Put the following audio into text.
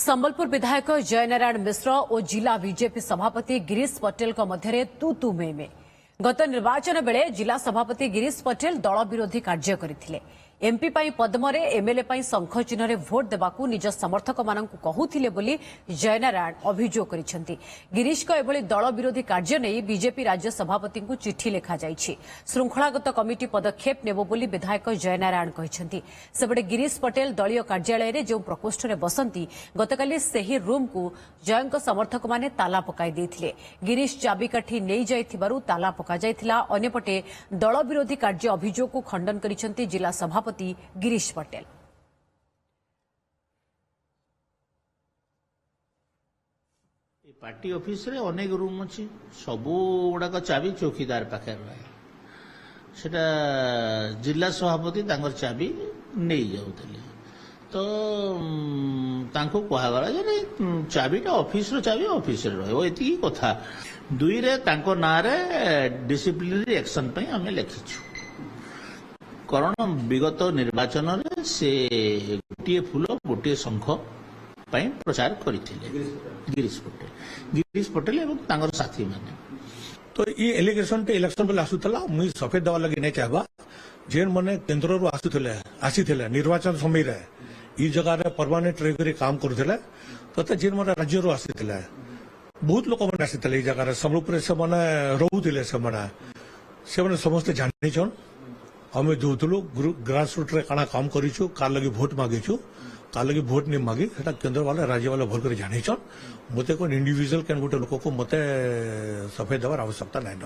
संबलपुर विधायक जयनारायण मिश्र और जिला बीजेपी सभापति गिरीश पटेल मध्य तू में गत निर्वाचन बेले जिला सभापति गिरीश पटेल दल विरोधी कार्य करथिले। एमपी पाई पद्मरे एमएलए पाई शंख चिन्ह भोट देबाकू निज समर्थक मानकू कहूथिले बोली जयनारायण अभियोग करिसेंती। गिरीश को एभली दल विरोधी कार्य नहीं बीजेपी राज्य सभापति को चिठी लिखा जाइछि। श्रृंखलागत कमिटी पदक्षेप नेबो बोली विधायक जयनारायण कहिसेंती। सेबडे गिरीश पटेल दलीय कार्यालय रे जो प्रकोष्ठ रे बसंती गतकाली सेही रूम को जयंक समर्थक माने ताला पकाई देथिले। गिरीश चाबिकाठी नै जाइथिबारु ताला पका जाइथिला। अन्यपटे दल विरोधी कार्य अभियोग को खंडन करिसेंती जिला सभापति गिरीश पटेल। पार्टी ऑफिस रे अनेक रूम अच्छी सबू गुड़ाक चाबी चौकीदार पाखे रहे सेटा जिला सभापति चाबी नहीं जाऊले तो तांको कहगला जे चाबीटा ऑफिस रो चाबी ऑफिस रे रहे एति कथा। दुई रे तांको ना रे डिसिप्लिनरी एक्शन पे हमें लिखिछु कारण विगत निर्वाचन रे से गोटे फूल गोटे शंख पाई प्रचार करथिले गिरीश पटेल एवं तांगर साथी माने। तो ये एलिगेशन टे इलेक्शन बेले आसुतला मुई सफेद देवा लगी नहीं चाहबा जेन मने केंद्र रु आसीथिले निर्वाचन समय रे ई जगह रे परमानेंट रही करी काम करथिले तो जेन मने राज्य रु आसीथिले बहुत लोक माने आसीथिले ई जगह रे संबलपुर से माने रहउथिले से माने समस्त जानिछन आम जोलु ग्रास रूट रे काना काम करूँ कार लगी भोट मागिचु कार लगी भोट नहीं मागी केंद्र वाला राज्य वाला भल कर जान मत इंडिविजुअल कैन गोटे लोक को मत सफेद देवार आवश्यकता नहीं।